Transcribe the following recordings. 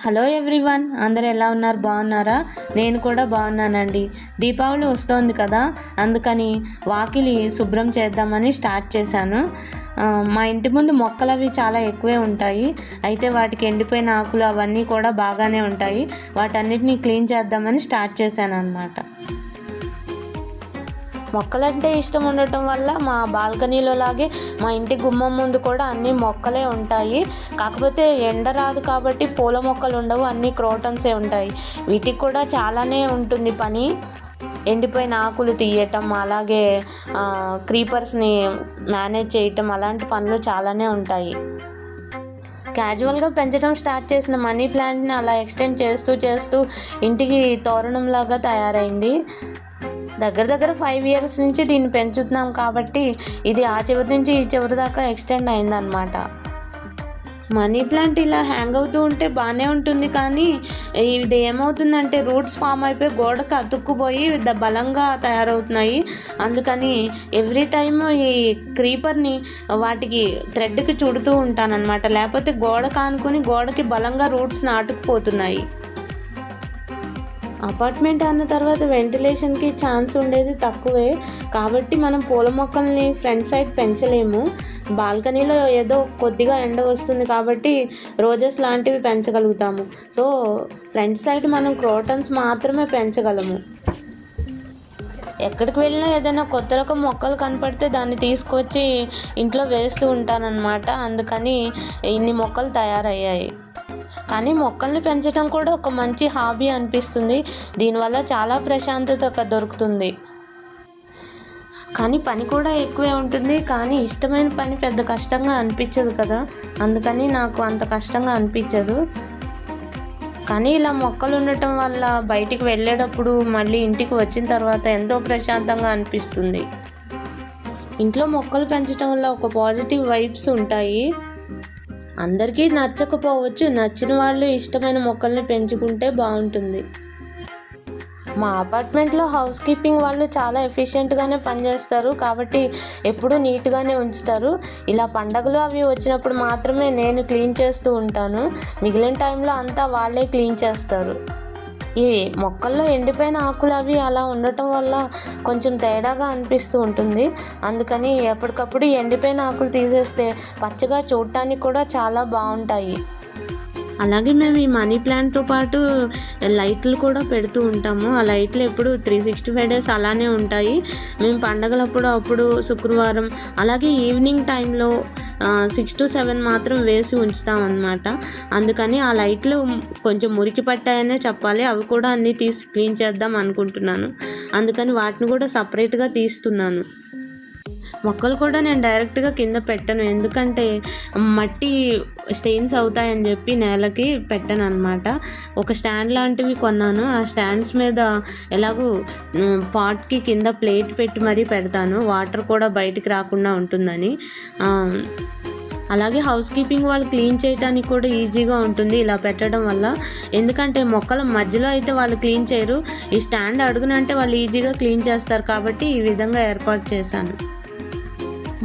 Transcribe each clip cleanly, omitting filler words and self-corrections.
Hello everyone, అందరు ఎలా ఉన్నారు? బాగున్నారా? నేను కూడా బాగున్నానండి. దీపావళి వస్తోంది కదా, అందుకని వాకిలి శుభ్రం చేద్దామని స్టార్ట్ చేశాను. మా ఇంటి ముందు మొక్కలు అవి చాలా ఎక్కువే ఉంటాయి. అయితే వాటికి ఎండిపోయిన ఆకులు అవన్నీ కూడా బాగానే ఉంటాయి. వాటన్నిటిని క్లీన్ చేద్దామని స్టార్ట్ చేశాను అన్నమాట. మొక్కలంటే ఇష్టం ఉండటం వల్ల మా బాల్కనీలో లాగే మా ఇంటి గుమ్మం ముందు కూడా అన్ని మొక్కలే ఉంటాయి. కాకపోతే ఎండ రాదు కాబట్టి పూల మొక్కలు ఉండవు, అన్ని క్రోటన్సే ఉంటాయి. వీటికి కూడా చాలానే ఉంటుంది పని. ఎండిపోయిన ఆకులు తీయటం, అలాగే క్రీపర్స్ని మేనేజ్ చేయటం, అలాంటి పనులు చాలానే ఉంటాయి. క్యాజువల్గా పెంచడం స్టార్ట్ చేసిన మనీ ప్లాంట్ని అలా ఎక్స్టెండ్ చేస్తూ ఇంటికి తోరణంలాగా తయారైంది. దగ్గర 5 years నుంచి దీన్ని పెంచుతున్నాం కాబట్టి ఇది ఆ చివరి నుంచి ఈ చివరి దాకా ఎక్స్టెండ్ అయిందనమాట. మనీ ప్లాంట్ ఇలా హ్యాంగ్ అవుతూ ఉంటే బాగానే ఉంటుంది, కానీ ఇది ఏమవుతుందంటే రూట్స్ ఫామ్ అయిపోయి గోడకు అతుక్కుపోయి బలంగా తయారవుతున్నాయి. అందుకని ఎవ్రీ టైమ్ ఈ క్రీపర్ని వాటికి థ్రెడ్కి చుడుతూ ఉంటానన్నమాట. లేకపోతే గోడ కానుకొని గోడకి బలంగా రూట్స్ నాటుకుపోతున్నాయి. అపార్ట్మెంట్ అన్న తర్వాత వెంటిలేషన్కి ఛాన్స్ ఉండేది తక్కువే, కాబట్టి మనం పూల మొక్కల్ని ఫ్రంట్ సైడ్ పెంచలేము. బాల్కనీలో ఏదో కొద్దిగా ఎండ వస్తుంది కాబట్టి రోజెస్ లాంటివి పెంచగలుగుతాము. సో ఫ్రంట్ సైడ్ మనం క్రోటన్స్ మాత్రమే పెంచగలము. ఎక్కడికి వెళ్ళినా ఏదైనా కొత్త రకం మొక్కలు కనపడితే దాన్ని తీసుకొచ్చి ఇంట్లో వేస్తూ ఉంటానన్నమాట. అందుకని ఇన్ని మొక్కలు తయారయ్యాయి. కానీ మొక్కల్ని పెంచడం కూడా ఒక మంచి హాబీ అనిపిస్తుంది. దీనివల్ల చాలా ప్రశాంతత దొరుకుతుంది. కానీ పని కూడా ఎక్కువే ఉంటుంది. కానీ ఇష్టమైన పని పెద్ద కష్టంగా అనిపించదు కదా, అందుకని నాకు అంత కష్టంగా అనిపించదు. కానీ ఇలా మొక్కలు ఉండటం వల్ల బయటికి వెళ్ళేటప్పుడు మళ్ళీ ఇంటికి వచ్చిన తర్వాత ఎంతో ప్రశాంతంగా అనిపిస్తుంది. ఇంట్లో మొక్కలు పెంచడం వల్ల ఒక పాజిటివ్ వైబ్స్ ఉంటాయి. అందరికీ నచ్చకపోవచ్చు, నచ్చిన వాళ్ళు ఇష్టమైన మొక్కల్ని పెంచుకుంటే బాగుంటుంది. మా అపార్ట్మెంట్లో హౌస్ కీపింగ్ వాళ్ళు చాలా ఎఫిషియెంట్గానే పనిచేస్తారు, కాబట్టి ఎప్పుడూ నీట్గానే ఉంచుతారు. ఇలా పండగలు అవి వచ్చినప్పుడు మాత్రమే నేను క్లీన్ చేస్తూ ఉంటాను. మిగిలిన టైంలో అంతా వాళ్ళే క్లీన్ చేస్తారు. ఈ మొక్కల్లో ఎండిపోయిన ఆకులు అవి అలా ఉండటం వల్ల కొంచెం తేడాగా అనిపిస్తూ ఉంటుంది. అందుకని ఎప్పటికప్పుడు ఎండిపోయిన ఆకులు తీసేస్తే పచ్చగా చూడటానికి కూడా చాలా బాగుంటాయి. అలాగే మేము ఈ మనీ ప్లాంట్తో పాటు లైట్లు కూడా పెడుతూ ఉంటాము. ఆ లైట్లు ఎప్పుడు 365 days అలానే ఉంటాయి. మేము పండగలప్పుడు అప్పుడు శుక్రవారం అలాగే ఈవినింగ్ టైంలో 6 to 7 మాత్రం వేసి ఉంచుతాం అన్నమాట. అందుకని ఆ లైట్లు కొంచెం మురికి పట్టాయనే చెప్పాలి. అవి కూడా అన్నీ తీసి క్లీన్ చేద్దాం అనుకుంటున్నాను. అందుకని వాటిని కూడా సపరేట్గా తీస్తున్నాను. మొక్కలు కూడా నేను డైరెక్ట్గా కింద పెట్టను, ఎందుకంటే మట్టి స్టెయిన్స్ అవుతాయని చెప్పి నేలకి పెట్టను అనమాట. ఒక స్టాండ్ లాంటివి కొన్నాను. ఆ స్టాండ్స్ మీద ఎలాగూ పాట్కి కింద ప్లేట్ పెట్టి మరీ పెడతాను, వాటర్ కూడా బయటికి రాకుండా ఉంటుందని. అలాగే హౌస్ కీపింగ్ వాళ్ళు క్లీన్ చేయడానికి కూడా ఈజీగా ఉంటుంది ఇలా పెట్టడం వల్ల. ఎందుకంటే మొక్కల మధ్యలో అయితే వాళ్ళు క్లీన్ చేయరు, ఈ స్టాండ్ అడుగునంటే వాళ్ళు ఈజీగా క్లీన్ చేస్తారు, కాబట్టి ఈ విధంగా ఏర్పాటు చేశాను.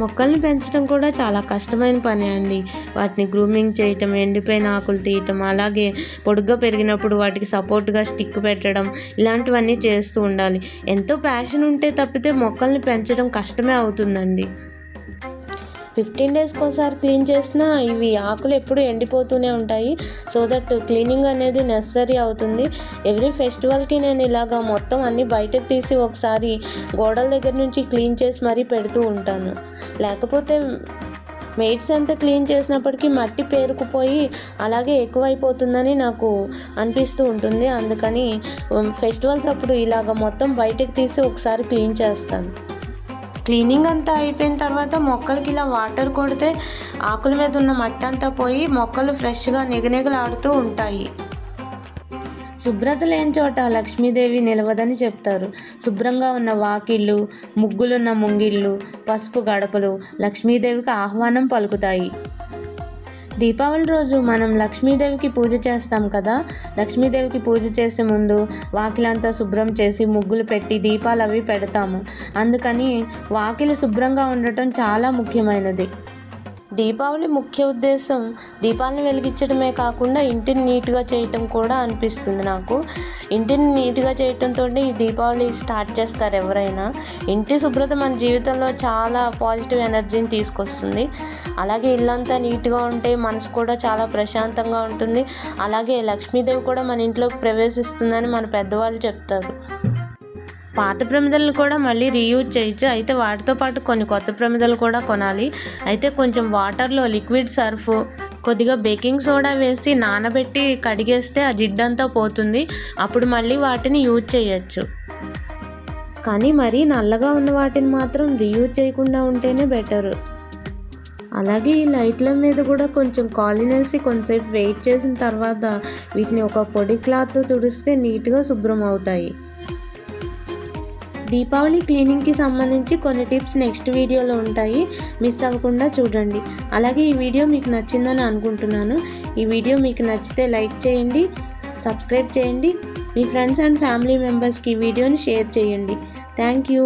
మొక్కల్ని పెంచడం కూడా చాలా కష్టమైన పని అండి. వాటిని గ్రూమింగ్ చేయటం, ఎండిపోయిన ఆకులు తీయటం, అలాగే పొడుగ్గా పెరిగినప్పుడు వాటికి సపోర్ట్గా స్టిక్ పెట్టడం, ఇలాంటివన్నీ చేస్తూ ఉండాలి. ఎంతో ప్యాషన్ ఉంటే తప్పితే మొక్కల్ని పెంచడం కష్టమే అవుతుందండి. 15 daysకి ఒకసారి క్లీన్ చేసినా ఇవి ఆకులు ఎప్పుడు ఎండిపోతూనే ఉంటాయి. సో దట్ క్లీనింగ్ అనేది నెసరీ అవుతుంది. ఎవ్రీ ఫెస్టివల్కి నేను ఇలాగా మొత్తం అన్నీ బయటకు తీసి ఒకసారి గోడల దగ్గర నుంచి క్లీన్ చేసి మరీ పెడుతూ ఉంటాను. లేకపోతే మెయిట్స్ అంతా క్లీన్ చేసినప్పటికీ మట్టి పేరుకుపోయి అలాగే ఎక్కువైపోతుందని నాకు అనిపిస్తూ ఉంటుంది. అందుకని ఫెస్టివల్స్ అప్పుడు ఇలాగ మొత్తం బయటకు తీసి ఒకసారి క్లీన్ చేస్తాను. క్లీనింగ్ అంతా అయిపోయిన తర్వాత మొక్కలకి ఇలా వాటర్ కొడితే ఆకుల మీద ఉన్న మట్టి అంతా పోయి మొక్కలు ఫ్రెష్గా నిగనిగలాడుతూ ఉంటాయి. శుభ్రత లేని చోట లక్ష్మీదేవి నిలవదని చెప్తారు. శుభ్రంగా ఉన్న వాకిళ్ళు, ముగ్గులున్న ముంగిళ్ళు, పసుపు గడపలు లక్ష్మీదేవికి ఆహ్వానం పలుకుతాయి. దీపావళి రోజు మనం లక్ష్మీదేవికి పూజ చేస్తాం కదా. లక్ష్మీదేవికి పూజ చేసే ముందు వాకిలంతా శుభ్రం చేసి ముగ్గులు పెట్టి దీపాలు అవి పెడతాము. అందుకని వాకిలి శుభ్రంగా ఉండటం చాలా ముఖ్యమైనది. దీపావళి ముఖ్య ఉద్దేశం దీపాలను వెలిగించడమే కాకుండా ఇంటిని నీట్గా చేయటం కూడా అనిపిస్తుంది నాకు. ఇంటిని నీట్గా చేయటంతో ఈ దీపావళి స్టార్ట్ చేస్తారు ఎవరైనా. ఇంటి శుభ్రత మన జీవితంలో చాలా పాజిటివ్ ఎనర్జీని తీసుకొస్తుంది. అలాగే ఇల్లంతా నీట్గా ఉంటే మనసు కూడా చాలా ప్రశాంతంగా ఉంటుంది. అలాగే లక్ష్మీదేవి కూడా మన ఇంట్లోకి ప్రవేశిస్తుందని మన పెద్దవాళ్ళు చెప్తారు. పాత ప్రమిదలను కూడా మళ్ళీ రీయూజ్ చేయొచ్చు. అయితే వాటితో పాటు కొన్ని కొత్త ప్రమిదలు కూడా కొనాలి. అయితే కొంచెం వాటర్లో లిక్విడ్ సర్ఫ్, కొద్దిగా బేకింగ్ సోడా వేసి నానబెట్టి కడిగేస్తే ఆ జిడ్డంతా పోతుంది. అప్పుడు మళ్ళీ వాటిని యూజ్ చేయొచ్చు. కానీ మరీ నల్లగా ఉన్న వాటిని మాత్రం రీయూజ్ చేయకుండా ఉంటేనే బెటరు. అలాగే ఈ లైట్ల మీద కూడా కొంచెం కాలినేసి కొంచెంసేపు వెయిట్ చేసిన తర్వాత వీటిని ఒక పొడి క్లాత్తో తుడిస్తే నీట్గా శుభ్రం అవుతాయి. దీపావళి క్లీనింగ్కి సంబంధించి కొన్ని టిప్స్ నెక్స్ట్ వీడియోలో ఉంటాయి, మిస్ అవ్వకుండా చూడండి. అలాగే ఈ వీడియో మీకు నచ్చిందని అనుకుంటున్నాను. ఈ వీడియో మీకు నచ్చితే లైక్ చేయండి, సబ్స్క్రైబ్ చేయండి, మీ ఫ్రెండ్స్ అండ్ ఫ్యామిలీ మెంబర్స్కి ఈ వీడియోని షేర్ చేయండి. Thank you.